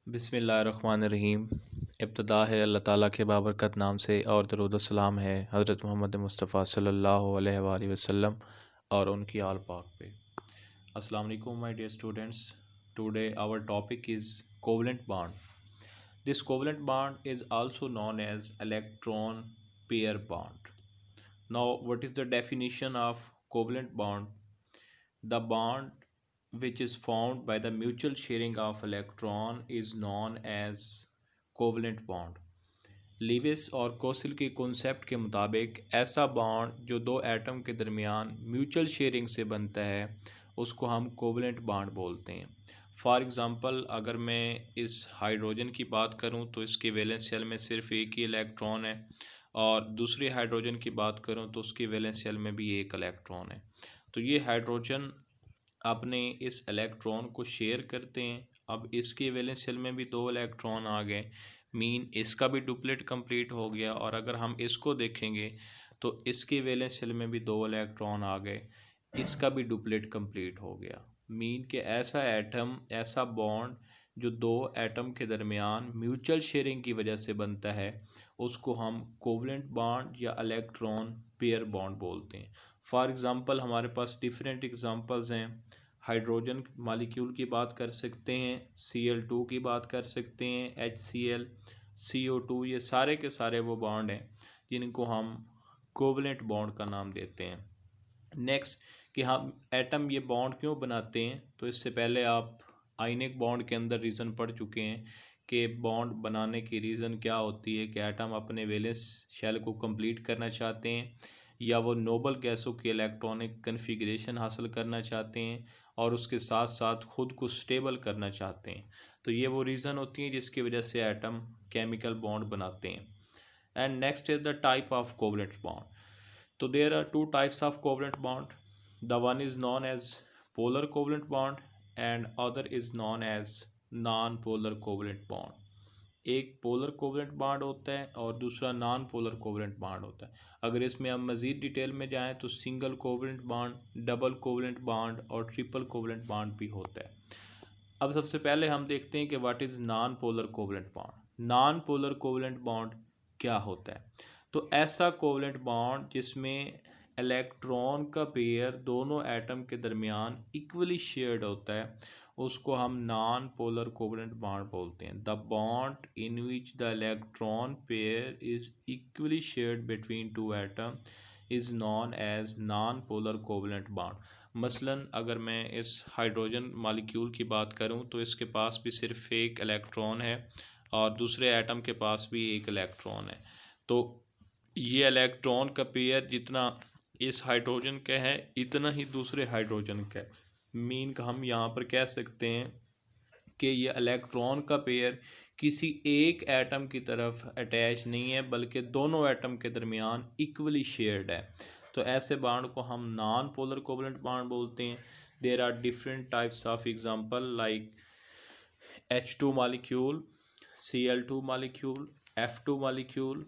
बिस्मिल्लाहिर्रहमानिर्रहीम। इब्तिदा है अल्लाह ताला के बाबरकत नाम से और दरूद व सलाम है हज़रत मोहम्मद मुस्तफ़ा सल्लल्लाहु अलैहि वसल्लम और उनकी आल पाक पे। अस्सलाम वालेकुम my dear students. Today our topic is covalent bond. This covalent bond is also known as electron pair bond. Now what is the definition of covalent bond? The bond which is formed by the mutual sharing of electron is known as covalent bond. Lewis और कोसिल के concept के मुताबिक ऐसा bond जो दो atom के दरमियान mutual sharing से बनता है उसको हम कोवलेंट बॉन्ड बोलते हैं। फॉर एग्ज़ाम्पल, अगर मैं इस हाइड्रोजन की बात करूं तो इसके वैलेंस शेल में सिर्फ एक ही इलेक्ट्रॉन है, और दूसरे हाइड्रोजन की बात करूं तो उसके वैलेंस शेल में भी एक इलेक्ट्रॉन है। तो ये हाइड्रोजन अपने इस इलेक्ट्रॉन को शेयर करते हैं। अब इसके वैलेंस शेल में भी दो इलेक्ट्रॉन आ गए, मीन इसका भी डुप्लेट कंप्लीट हो गया। और अगर हम इसको देखेंगे तो इसके वैलेंस शेल में भी दो इलेक्ट्रॉन आ गए, इसका भी डुप्लेट कंप्लीट हो गया। मीन कि ऐसा एटम, ऐसा बॉन्ड जो दो एटम के दरमियान म्यूचुअल शेयरिंग की वजह से बनता है उसको हम कोवलेंट बॉन्ड या इलेक्ट्रॉन पेयर बॉन्ड बोलते हैं। फॉर एग्ज़ाम्पल, हमारे पास डिफरेंट एग्ज़ाम्पल्स हैं। हाइड्रोजन मालिक्यूल की बात कर सकते हैं, Cl2 की बात कर सकते हैं, HCl, CO2, ये सारे के सारे वो बॉन्ड हैं जिनको हम कोवलेंट बॉन्ड का नाम देते हैं। नेक्स्ट, कि हम एटम ये बॉन्ड क्यों बनाते हैं, तो इससे पहले आप आयनिक बॉन्ड के अंदर रीज़न पढ़ चुके हैं कि बॉन्ड बनाने की रीज़न क्या होती है कि एटम अपने वैलेंस शेल को कंप्लीट करना चाहते हैं या वो नोबल गैसों की इलेक्ट्रॉनिक कन्फिग्रेशन हासिल करना चाहते हैं और उसके साथ साथ ख़ुद को स्टेबल करना चाहते हैं। तो ये वो रीज़न होती हैं जिसकी वजह से एटम केमिकल बॉन्ड बनाते हैं। And next is the type of covalent bond. तो there are two types of covalent bond. The one is non as polar covalent bond and other is non as non polar covalent bond. एक polar covalent bond होता है और दूसरा non polar covalent bond होता है। अगर इसमें हम मज़ीद डिटेल में जाएं तो single covalent bond, double covalent bond और ट्रिपल कोवलेंट बॉन्ड भी होता है। अब सबसे पहले हम देखते हैं कि what is non polar covalent bond. Non polar covalent bond क्या होता है? तो ऐसा कोवलेंट बॉन्ड जिसमें इलेक्ट्रॉन का पेयर दोनों एटम के दरमियान इक्वली शेयर्ड होता है उसको हम नॉन पोलर कोवलेंट बॉन्ड बोलते हैं। The bond in which the electron pair is equally shared between two atom is non as non polar covalent bond. मसलन अगर मैं इस हाइड्रोजन मालिक्यूल की बात करूं तो इसके पास भी सिर्फ एक इलेक्ट्रॉन है और दूसरे एटम के पास भी एक इलेक्ट्रॉन है। तो ये इलेक्ट्रॉन का पेयर जितना इस हाइड्रोजन का है इतना ही दूसरे हाइड्रोजन का है। मीन का हम यहाँ पर कह सकते हैं कि ये इलेक्ट्रॉन का पेयर किसी एक एटम की तरफ अटैच नहीं है बल्कि दोनों एटम के दरमियान इक्वली शेयर्ड है। तो ऐसे बॉन्ड को हम नॉन पोलर कोवलेंट बॉन्ड बोलते हैं। There are different types of example like H2 molecule, Cl2 molecule, F2 molecule,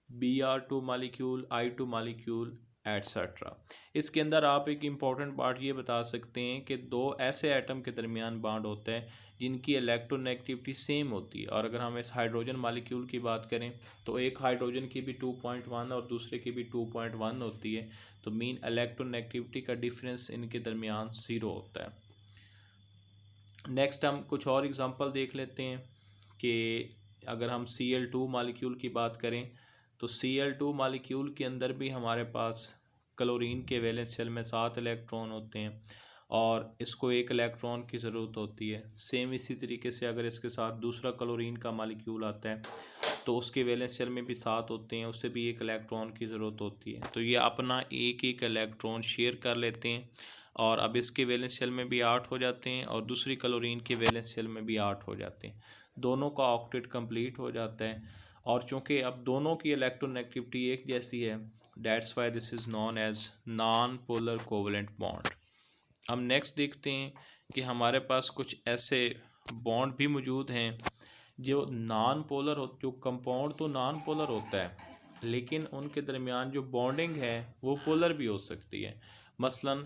Br2 molecule, I2 molecule etcetera. इसके अंदर आप एक इम्पॉर्टेंट पार्ट ये बता सकते हैं कि दो ऐसे एटम के दरमियान बॉन्ड होते हैं जिनकी इलेक्ट्रोनेगेटिविटी सेम होती है। और अगर हम इस हाइड्रोजन मालिक्यूल की बात करें तो एक हाइड्रोजन की भी 2.1 और दूसरे की भी 2.1 होती है। तो मीन इलेक्ट्रोनेगेटिविटी का डिफरेंस इनके दरमियान 0 होता है। नेक्स्ट हम कुछ और एग्जांपल देख लेते हैं कि अगर हम Cl2 मालिक्यूल की बात करें तो Cl2 मालिक्यूल के अंदर भी हमारे पास क्लोरीन के वैलेंस शेल में 7 इलेक्ट्रॉन होते हैं और इसको एक इलेक्ट्रॉन की ज़रूरत होती है। सेम इसी तरीके से अगर इसके साथ दूसरा क्लोरीन का मालिक्यूल आता है तो उसके वैलेंस शेल में भी 7 होते हैं, उससे भी एक इलेक्ट्रॉन की ज़रूरत होती है। तो ये अपना एक एक इलेक्ट्रॉन शेयर कर लेते हैं और अब इसके वैलेंस शेल में भी 8 हो जाते हैं और दूसरी क्लोरीन के वैलेंस शेल में भी 8 हो जाते हैं। दोनों का ऑक्टेट कंप्लीट हो जाता है और चूँकि अब दोनों की इलेक्ट्रोनेगेटिविटी एक जैसी है, that's why this is non as non polar covalent bond. हम नेक्स्ट देखते हैं कि हमारे पास कुछ ऐसे बॉन्ड भी मौजूद हैं जो नॉन पोलर हो, जो कंपाउंड तो नॉन पोलर होता है लेकिन उनके दरमियान जो बॉन्डिंग है वो पोलर भी हो सकती है। मसलन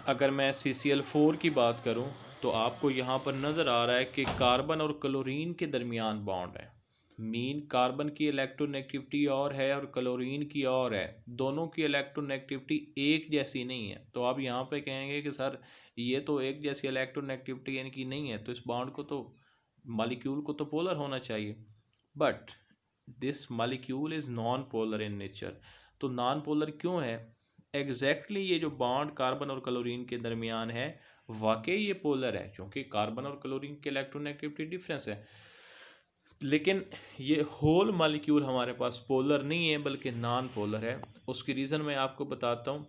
अगर मैं CCl4 की बात करूं तो आपको यहाँ पर नज़र आ रहा है कि कार्बन और क्लोरीन के दरमियान बॉन्ड है। मीन कार्बन की इलेक्ट्रोनेगेटिविटी और है और क्लोरीन की और है, दोनों की इलेक्ट्रोनेगेटिविटी एक जैसी नहीं है। तो आप यहाँ पे कहेंगे कि सर ये तो एक जैसी इलेक्ट्रोनेगेटिविटी यानी कि नहीं है, तो इस बॉन्ड को तो मॉलिक्यूल को तो पोलर होना चाहिए, but this molecule is non polar in nature. तो नॉन पोलर क्यों है? एग्जैक्टली ये जो बॉन्ड कार्बन और क्लोरीन के दरमियान है वाकई ये पोलर है, क्योंकि कार्बन और क्लोरीन के इलेक्ट्रोनेगेटिविटी डिफरेंस है, लेकिन ये होल मॉलिक्यूल हमारे पास पोलर नहीं है बल्कि नॉन पोलर है। उसकी रीज़न मैं आपको बताता हूँ।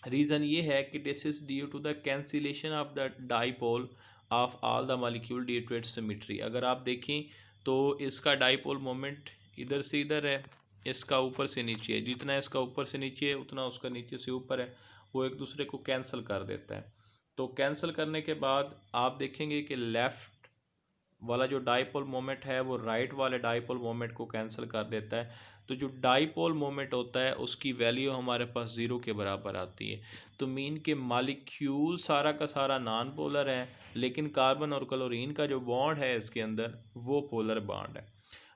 रीज़न ये है कि this is due to the cancellation of the dipole of all the molecule due to its symmetry. अगर आप देखें तो इसका डाइपोल मोमेंट इधर से इधर है, इसका ऊपर से नीचे है, जितना इसका ऊपर से नीचे है उतना उसका नीचे से ऊपर है, वो एक दूसरे को कैंसिल कर देता है। तो कैंसिल करने के बाद आप देखेंगे कि लेफ़्ट वाला जो डाइपोल मोमेंट है वो राइट वाले डाइपोल मोमेंट को कैंसिल कर देता है। तो जो डाइपोल मोमेंट होता है उसकी वैल्यू हमारे पास ज़ीरो के बराबर आती है। तो मीन के मॉलिक्यूल सारा का सारा नॉन पोलर है, लेकिन कार्बन और क्लोरीन का जो बॉन्ड है इसके अंदर वो पोलर बॉन्ड है।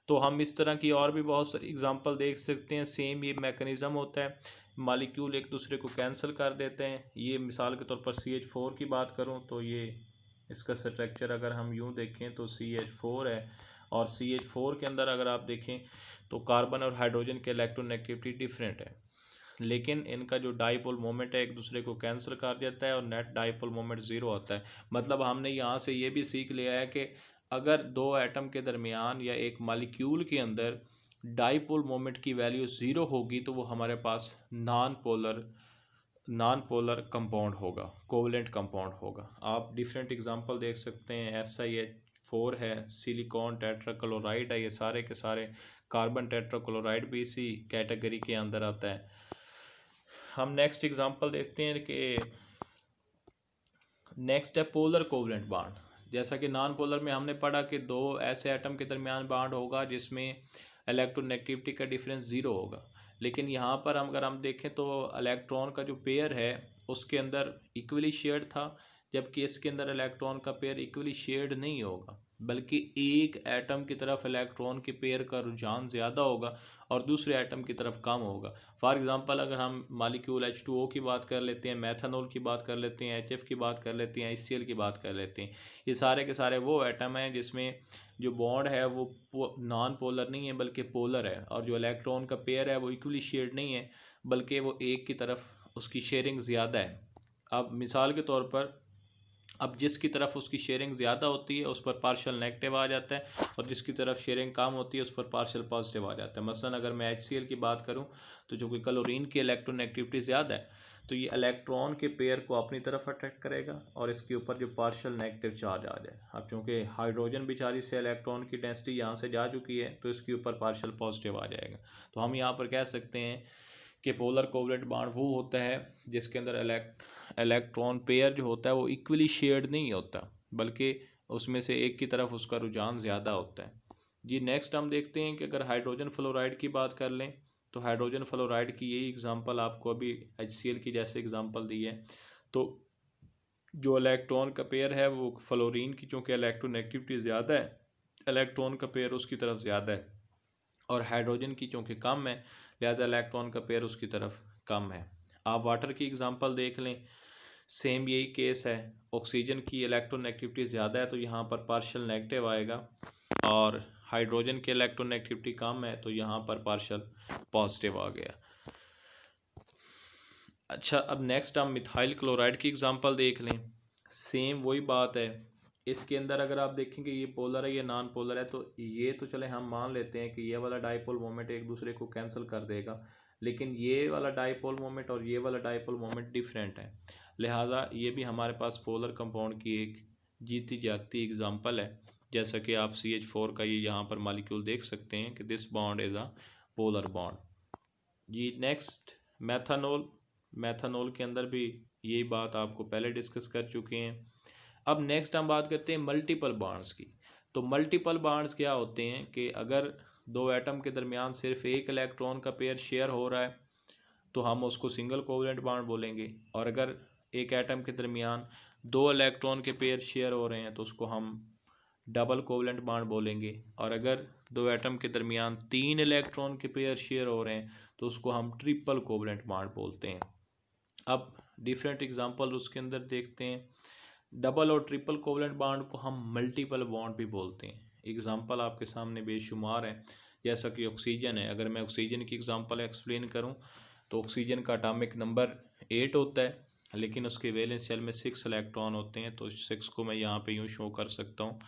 तो हम इस तरह की और भी बहुत सारी एग्जांपल देख सकते हैं। सेम ये मैकेनिज़्म होता है, मॉलिक्यूल एक दूसरे को कैंसिल कर देते हैं। ये मिसाल के तौर पर CH4 की बात करूं तो ये इसका स्ट्रक्चर अगर हम यूं देखें तो CH4 है, और CH4 के अंदर अगर आप देखें तो कार्बन और हाइड्रोजन के इलेक्ट्रोनेगेटिविटी डिफरेंट है, लेकिन इनका जो डाइपोल मोमेंट है एक दूसरे को कैंसिल कर देता है और नेट डाइपोल मोमेंट ज़ीरो होता है। मतलब हमने यहाँ से ये भी सीख लिया है कि अगर दो एटम के दरमियान या एक मॉलिक्यूल के अंदर डाइपोल मोमेंट की वैल्यू ज़ीरो होगी तो वो हमारे पास नॉन पोलर कंपाउंड होगा, कोवलेंट कंपाउंड होगा। आप डिफरेंट एग्जांपल देख सकते हैं। SiH4 है, सिलिकॉन टेट्राक्लोराइड है, ये सारे के सारे, कार्बन टेट्राक्लोराइड भी इसी कैटेगरी के अंदर आता है। हम नेक्स्ट एग्जांपल देखते हैं कि नेक्स्ट है पोलर कोवलेंट बॉन्ड। जैसा कि नॉन पोलर में हमने पढ़ा कि दो ऐसे एटम के दरमियान बॉन्ड होगा जिसमें इलेक्ट्रोनेगेटिविटी का डिफरेंस ज़ीरो होगा, लेकिन यहाँ पर हम अगर हम देखें तो इलेक्ट्रॉन का जो पेयर है उसके अंदर इक्वली शेयर्ड था, जबकि इसके अंदर इलेक्ट्रॉन का पेयर इक्वली शेयर्ड नहीं होगा, बल्कि एक एटम की तरफ इलेक्ट्रॉन के पेयर का रुझान ज़्यादा होगा और दूसरे एटम की तरफ कम होगा। फॉर एग्जांपल अगर हम मॉलिक्यूल H2O की बात कर लेते हैं, मेथनॉल की बात कर लेते हैं, HF की बात कर लेते हैं, HCl की बात कर लेते हैं, ये सारे के सारे वो एटम हैं जिसमें जो बॉन्ड है वो नॉन पोलर नहीं है बल्कि पोलर है, और जो इलेक्ट्रॉन का पेयर है वो इक्वली शेयर्ड नहीं है बल्कि वो एक की तरफ उसकी शेयरिंग ज़्यादा है। अब मिसाल के तौर पर अब जिसकी तरफ उसकी शेयरिंग ज़्यादा होती है उस पर पार्शियल नेगेटिव आ जाता है, और जिसकी तरफ शेयरिंग कम होती है उस पर पार्शियल पॉजिटिव आ जाता है। मसलन अगर मैं HCl की बात करूं तो जो कि क्लोरीन की इलेक्ट्रोनेगेटिविटी ज़्यादा है, तो ये इलेक्ट्रॉन के पेयर को अपनी तरफ अट्रैक्ट करेगा और इसके ऊपर जो पार्शियल नेगेटिव चार्ज आ जाए। अब चूँकि हाइड्रोजन बेचारी से इलेक्ट्रॉन की डेंसिटी यहाँ से जा चुकी है तो इसके ऊपर पार्शियल पॉजिटिव आ जाएगा। तो हम यहाँ पर कह सकते हैं कि पोलर कोवलेंट बॉन्ड वो होता है जिसके अंदर इलेक्ट्रॉन पेयर जो होता है वो इक्वली शेयर्ड नहीं होता बल्कि उसमें से एक की तरफ उसका रुझान ज़्यादा होता है। जी नेक्स्ट हम देखते हैं कि अगर हाइड्रोजन फ्लोराइड की बात कर लें तो हाइड्रोजन फ्लोराइड की यही एग्जांपल आपको अभी HCl की जैसे एग्जांपल दी है। तो जो इलेक्ट्रॉन का पेयर है वो फ्लोरीन की चूँकि इलेक्ट्रोनेगेटिविटी ज़्यादा है, इलेक्ट्रॉन का पेयर उसकी तरफ ज़्यादा है, और हाइड्रोजन की चूँकि कम है लिहाजा इलेक्ट्रॉन का पेयर उसकी तरफ कम है। आप वाटर की एग्जांपल देख लें, सेम यही केस है। ऑक्सीजन की इलेक्ट्रोनेगेटिविटी ज़्यादा है तो यहाँ पर पार्शियल नेगेटिव आएगा, और हाइड्रोजन की इलेक्ट्रोनेगेटिविटी कम है तो यहाँ पर पार्शियल पॉजिटिव आ गया। अच्छा, अब नेक्स्ट हम मिथाइल क्लोराइड की एग्जांपल देख लें। सेम वही बात है, इसके अंदर अगर आप देखेंगे ये पोलर है ये नॉन पोलर है, तो ये तो चले हम मान लेते हैं कि ये वाला डाइपोल मोमेंट एक दूसरे को कैंसिल कर देगा, लेकिन ये वाला डाइपोल मोमेंट और ये वाला डाइपोल मोमेंट डिफरेंट है, लिहाजा ये भी हमारे पास पोलर कंपाउंड की एक जीती जागती एग्जांपल है। जैसा कि आप CH4 का ये यहाँ पर मॉलिक्यूल देख सकते हैं कि this bond is a polar bond. जी नेक्स्ट मैथनॉल के अंदर भी यही बात आपको पहले डिस्कस कर चुके हैं। अब नेक्स्ट हम बात करते हैं मल्टीपल बॉन्ड्स की। तो मल्टीपल बॉन्ड्स क्या होते हैं कि अगर दो एटम के दरमियान सिर्फ एक इलेक्ट्रॉन का पेयर शेयर हो रहा है तो हम उसको सिंगल कोवलेंट बॉन्ड बोलेंगे, और अगर एक एटम के दरमियान दो इलेक्ट्रॉन के पेयर शेयर हो रहे हैं तो उसको हम डबल कोवलेंट बॉन्ड बोलेंगे, और अगर दो एटम के दरमियान तीन इलेक्ट्रॉन के पेयर शेयर हो रहे हैं तो उसको हम ट्रिपल कोवलेंट बॉन्ड बोलते हैं। अब डिफरेंट एग्जांपल उसके अंदर देखते हैं। डबल और ट्रिपल कोवलेंट बॉन्ड को हम मल्टीपल बॉन्ड भी बोलते हैं। एग्जांपल आपके सामने बेशुमार है, जैसा कि ऑक्सीजन है। अगर मैं ऑक्सीजन की एग्जांपल एक्सप्लेन करूं तो ऑक्सीजन का एटॉमिक नंबर 8 होता है, लेकिन उसके वैलेंस शेल में 6 इलेक्ट्रॉन होते हैं। तो 6 को मैं यहाँ पे यूँ शो कर सकता हूँ,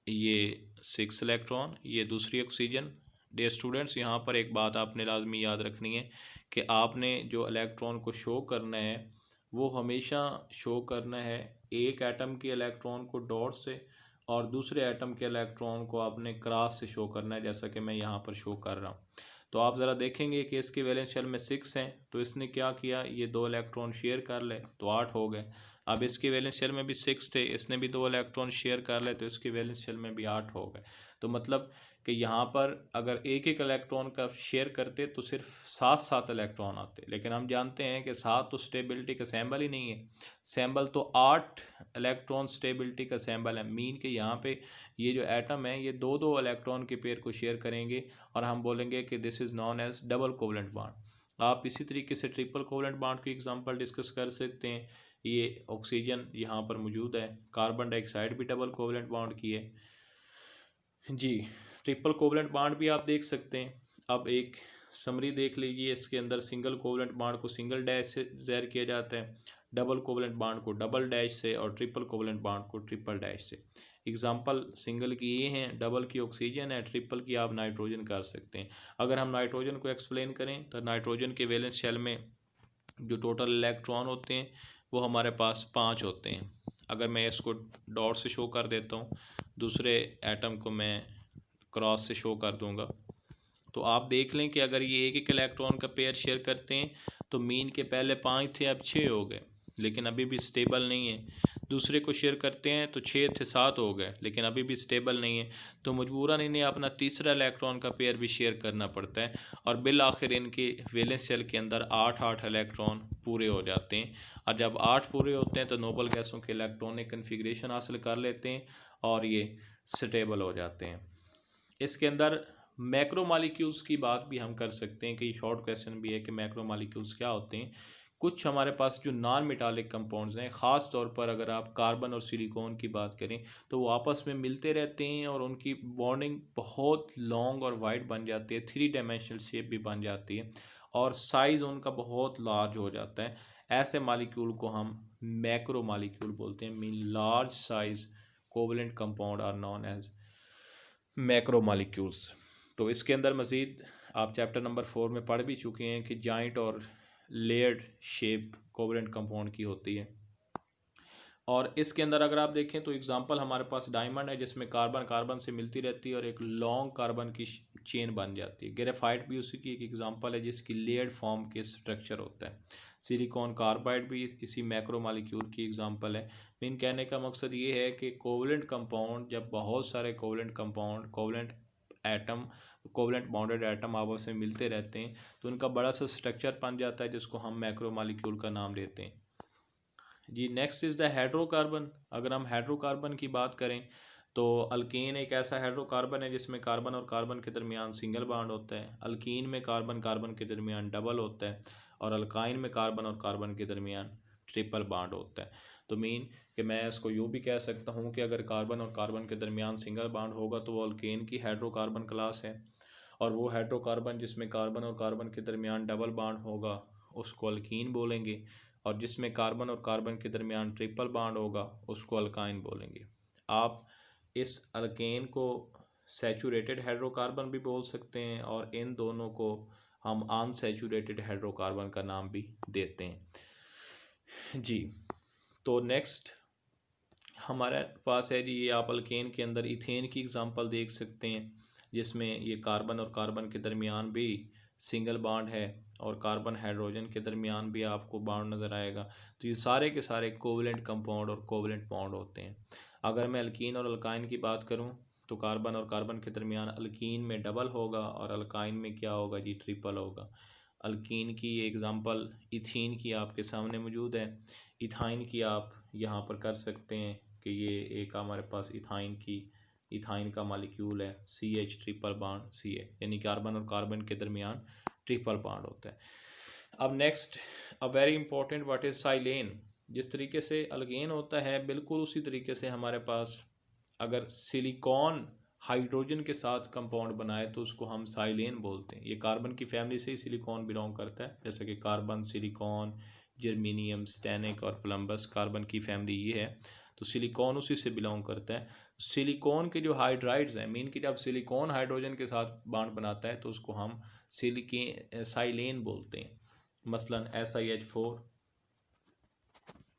ये 6 इलेक्ट्रॉन, ये दूसरी ऑक्सीजन। डियर स्टूडेंट्स, यहाँ पर एक बात आपने लाजमी याद रखनी है कि आपने जो इलेक्ट्रॉन को शो करना है वो हमेशा शो करना है एक एटम के इलेक्ट्रॉन को डॉट से, और दूसरे एटम के इलेक्ट्रॉन को आपने क्रॉस से शो करना है, जैसा कि मैं यहाँ पर शो कर रहा हूँ। तो आप ज़रा देखेंगे कि इसके वैलेंस शेल में 6 हैं, तो इसने क्या किया, ये दो इलेक्ट्रॉन शेयर कर ले तो 8 हो गए। अब इसके वैलेंस शेल में भी 6 थे, इसने भी दो इलेक्ट्रॉन शेयर कर ले तो इसके वैलेंस शेल में भी 8 हो गए। तो मतलब कि यहाँ पर अगर एक एक इलेक्ट्रॉन का शेयर करते तो सिर्फ 7 इलेक्ट्रॉन आते, लेकिन हम जानते हैं कि 7 तो स्टेबिलिटी का सैम्बल ही नहीं है। सैम्बल तो 8 इलेक्ट्रॉन स्टेबिलिटी का सैम्बल है। मीन के यहाँ पे ये जो एटम है ये दो दो इलेक्ट्रॉन के पेयर को शेयर करेंगे और हम बोलेंगे कि this is non as double covalent bond. आप इसी तरीके से ट्रिपल कोवलेंट बॉन्ड की एग्जांपल डिस्कस कर सकते हैं। ये ऑक्सीजन यहाँ पर मौजूद है, कार्बन डाइऑक्साइड भी डबल कोवलेंट बॉन्ड की है जी। ट्रिपल कोवलेंट बॉन्ड भी आप देख सकते हैं। अब एक समरी देख लीजिए, इसके अंदर सिंगल कोवलेंट बॉन्ड को सिंगल डैश से ज़ाहिर किया जाता है, डबल कोवलेंट बॉन्ड को डबल डैश से, और ट्रिपल कोवलेंट बॉन्ड को ट्रिपल डैश से। एग्जांपल सिंगल की ये हैं, डबल की ऑक्सीजन है, ट्रिपल की आप नाइट्रोजन कर सकते हैं। अगर हम नाइट्रोजन को एक्सप्लेन करें तो नाइट्रोजन के वैलेंस शेल में जो टोटल इलेक्ट्रॉन होते हैं वो हमारे पास 5 होते हैं। अगर मैं इसको डॉट से शो कर देता हूँ, दूसरे एटम को मैं क्रॉस से शो कर दूंगा, तो आप देख लें कि अगर ये एक एक इलेक्ट्रॉन का पेयर शेयर करते हैं तो मीन के पहले 5 थे अब 6 हो गए, लेकिन अभी भी स्टेबल नहीं है। दूसरे को शेयर करते हैं तो 6 थे 7 हो गए, लेकिन अभी भी स्टेबल नहीं है। तो मजबूरन इन्हें अपना तीसरा इलेक्ट्रॉन का पेयर भी शेयर करना पड़ता है, और बिल आखिर इनके वैलेंस शेल के अंदर 8 इलेक्ट्रॉन पूरे हो जाते हैं। और जब 8 पूरे होते हैं तो नोबल गैसों के इलेक्ट्रॉनिक कन्फिग्रेशन हासिल कर लेते हैं और ये स्टेबल हो जाते हैं। इसके अंदर मैक्रो मालिक्यूल्स की बात भी हम कर सकते हैं कि शॉर्ट क्वेश्चन भी है कि मैक्रो मालिक्यूल्स क्या होते हैं। कुछ हमारे पास जो नॉन मेटालिक कंपाउंड्स हैं, ख़ास तौर पर अगर आप कार्बन और सिलिकॉन की बात करें तो वो आपस में मिलते रहते हैं और उनकी बॉन्डिंग बहुत लॉन्ग और वाइड बन जाती है, 3 डायमेंशनल शेप भी बन जाती है, और साइज़ उनका बहुत लार्ज हो जाता है। ऐसे मालिक्यूल को हम मैक्रो मालिक्यूल बोलते हैं। Mean large size covalent compound are known as macro molecules. तो इसके अंदर मज़ीद आप चैप्टर नंबर 4 में पढ़ भी चुके हैं कि जॉइंट और लेयर्ड शेप कोवलेंट कंपाउंड की होती है। और इसके अंदर अगर आप देखें तो एग्जांपल हमारे पास डायमंड है, जिसमें कार्बन कार्बन से मिलती रहती है और एक लॉन्ग कार्बन की चेन बन जाती है। ग्रेफाइट भी उसी की एक एग्जांपल है जिसकी लेयर्ड फॉर्म के स्ट्रक्चर होता है। सिलिकॉन कार्बाइड भी इसी मैक्रो मालिक्यूल की एग्जांपल है। मीन कहने का मकसद ये है कि कोवलेंट कंपाउंड, जब बहुत सारे covalent compound, covalent atom, covalent bonded atom आपस में मिलते रहते हैं तो उनका बड़ा सा स्ट्रक्चर बन जाता है जिसको हम मैक्रो मालिक्यूल का नाम देते हैं जी। Next is the hydrocarbon. अगर हम हाइड्रोकार्बन की बात करें तो अल्कीन एक ऐसा हाइड्रोकार्बन है जिसमें कार्बन और कार्बन के दरमियान सिंगल बॉन्ड होता है। अल्कीन में कार्बन कार्बन के दरमियान डबल होता है, और अल्काइन में कार्बन और कार्बन के दरमियान ट्रिपल बॉन्ड होता है। तो मीन कि मैं इसको यूँ भी कह सकता हूँ कि अगर कार्बन और कार्बन के दरमियान सिंगल बॉन्ड होगा तो वो अल्केन की हाइड्रोकार्बन क्लास है, और वो हाइड्रोकार्बन जिसमें कार्बन और कार्बन के दरमियान डबल बॉन्ड होगा उसको अल्कीन बोलेंगे, और जिसमें कार्बन और कार्बन के दरमियान ट्रिपल बॉन्ड होगा उसको अल्काइन बोलेंगे। आप इस अल्केन को सैचुरेटेड हाइड्रोकार्बन भी बोल सकते हैं, और इन दोनों को हम अनसैचुरेटेड हाइड्रोकार्बन का नाम भी देते हैं जी। तो नेक्स्ट हमारे पास है जी, ये आप अल्केन के अंदर इथेन की एग्जांपल देख सकते हैं, जिसमें ये कार्बन और कार्बन के दरमियान भी सिंगल बॉन्ड है, और कार्बन हाइड्रोजन के दरमियान भी आपको बॉन्ड नज़र आएगा। तो ये सारे के सारे कोवलेंट कंपाउंड और कोवलेंट बॉन्ड होते हैं। अगर मैं अल्कीन और अल्काइन की बात करूं तो कार्बन और कार्बन के दरमियान अल्कीन में डबल होगा और अल्काइन में क्या होगा जी, ट्रिपल होगा। अल्कीन की एग्ज़ाम्पल इथीन की आपके सामने मौजूद है। इथाइन की आप यहाँ पर कर सकते हैं कि ये एक हमारे पास इथाइन का मालिक्यूल है, CH ट्रिपल बॉन्ड Ca, यानी कार्बन और कार्बन के दरमियान ट्रिपल बॉन्ड होता है। अब next, a very important, what is silane. जिस तरीके से अल्केन होता है बिल्कुल उसी तरीके से हमारे पास अगर सिलिकॉन हाइड्रोजन के साथ कंपाउंड बनाए तो उसको हम साइलेन बोलते हैं। ये कार्बन की फैमिली से ही सिलिकॉन बिलोंग करता है, जैसे कि कार्बन, सिलिकॉन, जर्मेनियम, स्टेनिक और प्लम्बस कार्बन की फैमिली ये है, तो सिलिकॉन उसी से बिलोंग करता है। सिलिकॉन के जो हाइड्राइड्स हैं, मीन कि जब सिलिकॉन हाइड्रोजन के साथ बॉन्ड बनाता है तो उसको हम साइलेन बोलते हैं, मसलन SiH4।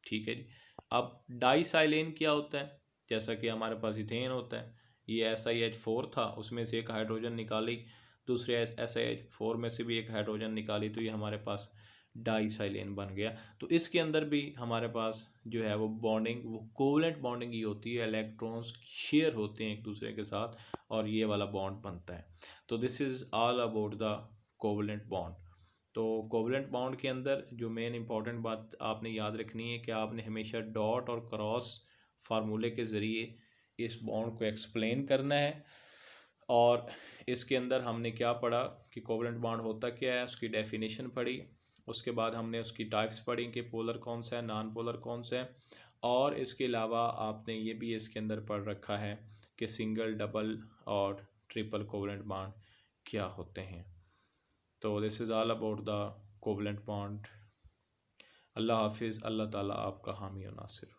ठीक है जी। अब डाईसाइलेन क्या होता है? जैसा कि हमारे पास इथेन होता है, ये SiH4 था, उसमें से एक हाइड्रोजन निकाली, दूसरे SiH4 में से भी एक हाइड्रोजन निकाली, तो ये हमारे पास डाईसाइलेन बन गया। तो इसके अंदर भी हमारे पास जो है वो बॉन्डिंग, वो कोवलेंट बॉन्डिंग ही होती है, इलेक्ट्रॉन्स शेयर होते हैं एक दूसरे के साथ और ये वाला बॉन्ड बनता है। तो this is all about the covalent bond. तो कोवलेंट बॉन्ड के अंदर जो मेन इंपॉर्टेंट बात आपने याद रखनी है कि आपने हमेशा डॉट और क्रॉस फार्मूले के ज़रिए इस बॉन्ड को एक्सप्लेन करना है। और इसके अंदर हमने क्या पढ़ा कि कोवलेंट बॉन्ड होता क्या है, उसकी डेफिनेशन पढ़ी, उसके बाद हमने उसकी टाइप्स पढ़ी कि पोलर कौन सा है, नॉन पोलर कौन सा है, और इसके अलावा आपने ये भी इसके अंदर पढ़ रखा है कि सिंगल, डबल और ट्रिपल कोवलेंट बॉन्ड क्या होते हैं। तो this is all about the covalent bond. अल्लाह हाफिज़। अल्लाह ताला आपका हामी और नासिर।